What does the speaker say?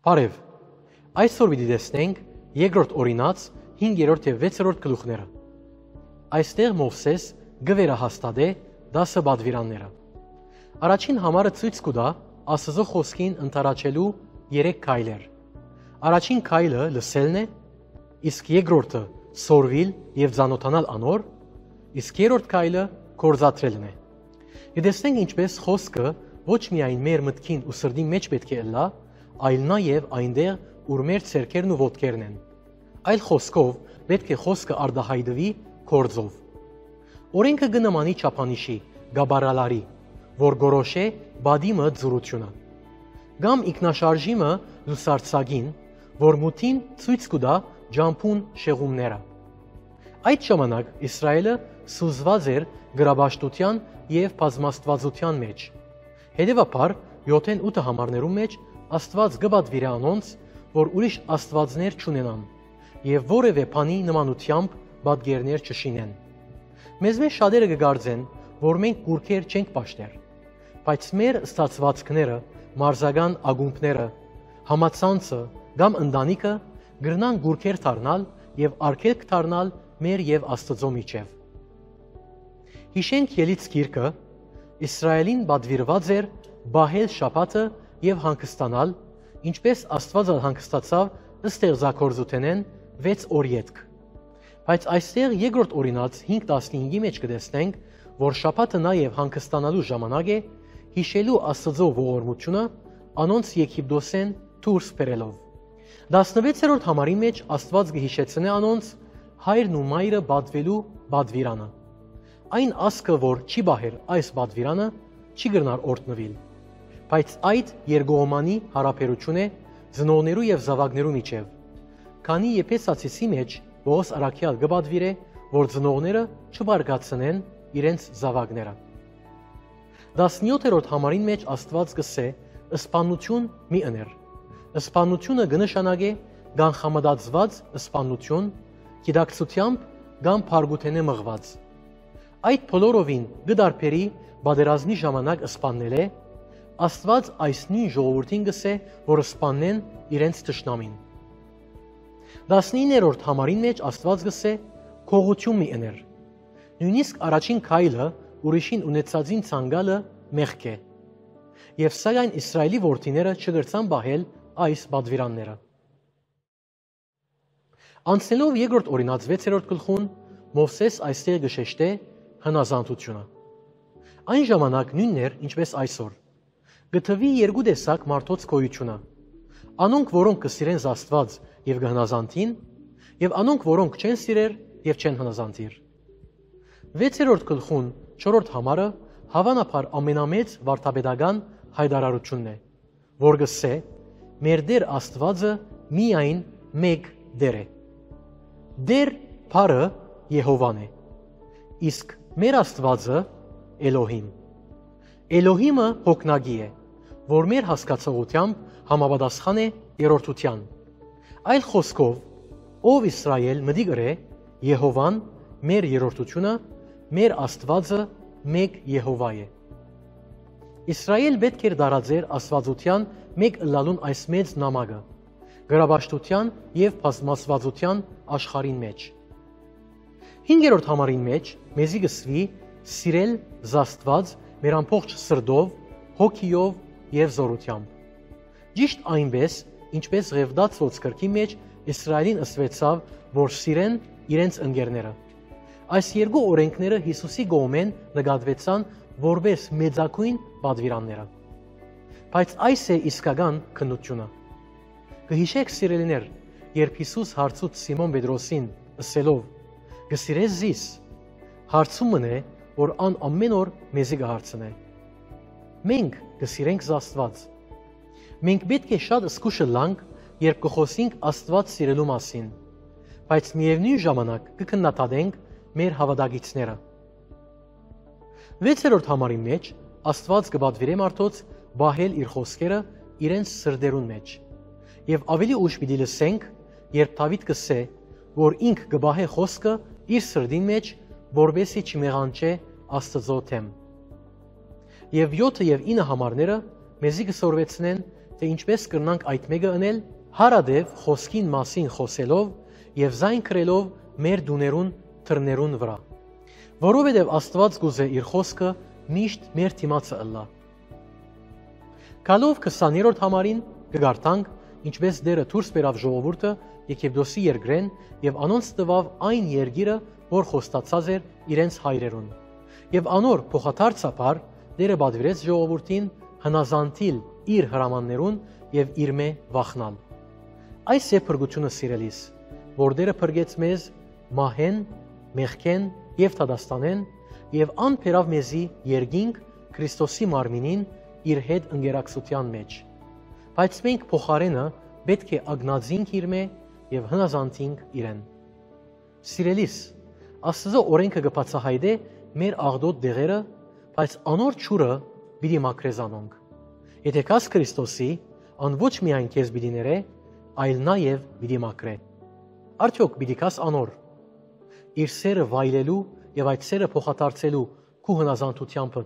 Բարև, այսօր պիտի տեսնենք երկրորդ օրինաց 5-րդ և 6-րդ գլուխները։ Այստեղ Մովսես գվերահաստատե 10 պատվիրանները։ Առաջին համարը ցույց կտա Աստծո խոսքին ընդառաջելու 3 քայլեր։ Առաջին քայլը լսելն է, իսկ երկրորդը սորվել և ծանոթանալ անոր, իսկ երրորդ քայլը գործադրելն է։ Դեսնենք ինչպես խոսքը ոչ միայն մեր մտքին ու սրտի մեջ պետք է ըլլա, այլ նաև այնտեղ, ուր մեր ցերքերն ու ոտքերն են։ Այլ խոսքով պետք է խոսքը արտահայտվի գործով։ Օրենքը կնմանի չափանիշի, գաբարալարի, որ գորոշե բադիմը ծուրությունը։ Կամ ինքնաշարժիմը լուսարձագին, որ մութին ցույց կտա ջամփուն շեղումները։ Այդ ժամանակ Իսրայելը սուզված էր գրաբաշխության և բազմաստվածության մեջ։ Հետևաբար 7-8 համարներում մեջ Աստված կպատվիրե անոնց, որ ուրիշ աստվածներ չունենան և որևէ բանի նմանությամբ պատկերներ չշինեն։ Մեզ մեջ շատերը կգարձեն, որ մենք կուռքեր չենք պաշտեր, բայց մեր ստացվածքները, մարզական ակումբները, համացանցը կամ ընտանիքը կգրնան կուռքեր դառնալ և արգելք դառնալ մեր և Աստծո միջև։ Հիշենք Ելից գիրքը, Իսրայելին պատվիրված էր պահել շաբաթը և հանգստանալ, ինչպես Աստված հանգստացավ ստեղծագործութենեն 6 օր ետք։ Բայց այստեղ երկրորդ օրինաց 5:15-ի մեջ կտեսնենք, որ շաբաթը նաև հանգստանալու ժամանակ է, հիշելու Աստծո ողորմությունը անոնց Եգիպտոսեն դուրս բերելով։ 16-րդ համարի մեջ Աստված կհիշեցնե անոնց հայրն ու մայրը պատվելու պատվիրանը։ Այն ազգը, որ չի պահեր այս պատվիրանը, չի կրնար օրհնվել, բայց այդ երկկողմանի հարաբերություն է ծնողներու և զավակներու միջև, քանի Եփեսացիցի մեջ Պողոս առաքյալ կպատվիրե, որ ծնողները չբարգացնեն իրենց զավակները։ 17-րդ համարին մեջ Աստված կսե սպանություն մի ըներ։ Սպանությունը կնշանակե կանխամտածված սպանություն, գիտակցությամբ կամ փարգութենե մղված։ Այդ բոլորովին կդարբերի պատերազմի ժամանակ սպաննել է, Աստված այս նույն ժողովրդին կսե, որ սպանեն իրենց թշնամին։ 19-րդ համարին մեջ Աստված կսե քողություն մի ըներ։ Նույնիսկ առաջին քայլը ուրիշին ունեցածին ցանկալը մեղք է։ Եվ սակայն Իսրայելի որդիները չգրցան պահել այս պատվիրանները։ Անցնելով երկրորդ օրինաց 6-րդ գլխուն Մովսես այստեղ կշեշտե հնազանդությունը։ Այն ժամանակ նույնն էր, ինչպես այսօր։ Գտվի երկու տեսակ մարդոց գոյությունը։ Անոնք, որոնք կսիրեն Աստված և կհնազանդին, և անոնք, որոնք չեն սիրեր և չեն հնազանդիր։ 6-րդ գլխուն 4-րդ համարը հավանաբար ամենամեծ վարդապետական հայտարարությունն է, որ կսե մեր Տեր Աստվածը միայն մեկ Տեր է։ Տեր բառը Եհովան է, իսկ մեր Աստվածը Էլոհիմ։ Էլոհիմը հոգնագի է, որ մեր հասկացողությամբ համապատասխան է երրորդության։ Այլ խոսքով, ով Իսրայել մտի կրե, Եհովան մեր երրորդությունը, մեր Աստվածը մեկ Եհովա է։ Իսրայել պետք էր դարաձեր աստվածության մեկ ըլլալուն այս մեծ նամակը, գրաբաշխության և բազմաստվածության աշխարհին մեջ։ 5-րդ համարին մեջ մեզի կսվի սիրել Աստված մեր ամբողջ սրտով, հոգիով և զորությամբ։ Ճիշտ այնպես, ինչպես Ղևտացոց գրքի մեջ Իսրայելին ըսվեցավ, որ սիրեն իրենց ընկերները։ Այս երկու օրենքները Հիսուսի կողմեն նկատվեցան որպես մեծագույն պատվիրանները։ Բայց այս է իսկական քննությունը։ Կհիշեք սիրելիներ, երբ Հիսուս հարցուց Սիմոն Պետրոսին ըսելով. «Կսիրես զիս», հարցումն է, որ ան ամեն օր մեզի կհարցնե։ Մենք կսիրենք Աստված։ Մենք պետք է շատ զգուշ ըլլանք, երբ կխոսենք Աստված սիրելու մասին, բայց միևնույն ժամանակ կքննադատենք մեր հավատակիցները։ 6-րդ համարի մեջ Աստված կպատվիրե մարդոց պահել իր խոսքերը իրենց սրտերուն մեջ։ Եվ ավելի ուշ պիտի լսենք, երբ Դավիթ կսե, որ ինք կպահե խոսքը իր սրտին մեջ, որպեսզի չմեղանչե Աստծո դեմ։ Եվ 7 և 9 համարները մեզի կսորվեցնեն թե ինչպես կրնանք այդ մեկը ընել, հարադև խոսքին մասին խոսելով եւ զայն քրելով մեր դուներուն թռներուն վրա։ Որովհետեւ Աստված գուզե իր խոսքը միշտ մեր դիմացը ըլլա։ Գալով 20-րդ համարին կգարտանք, ինչպես Տերը դուրս բերավ ժողովուրդը Եգիպտոսի երկրեն եւ անոնց տվավ այն երկիրը, որ խոստացած էր իրենց հայրերուն։ Եվ անոր փոխադարձաբար Տերը բادرեց ժողովրդին հնազանդիլ իր հրամաններուն եւ իր մե վախնալ։ Այս է փրկությունը սիրելիս, որ Տերը փրկեց մեզ մահեն, մեղքեն եւ թադաստանեն եւ անփերավ մեզի երկինք Քրիստոսի մարմինին իր հետ ընկերակցության մեջ։ Բայց մենք փոխարենը պետք է ագնացինք իր մե եւ հնազանդինք իրեն։ Սիրելիս, Աստծո օրենքը կբացահայտե մեր աղդոտ դեղերը, բայց անոր ճուրը պիտի մաքրեզանոնք։ Եթե կաս Քրիստոսի, ան ոչ միայն քեզ պիտի ներե, այլ նաեւ պիտի մաքրե։ Արդյոք պիտի կաս անոր իր սերը վայելելու եւ այդ սերը փոխադարձելու քու հնազանդությամբ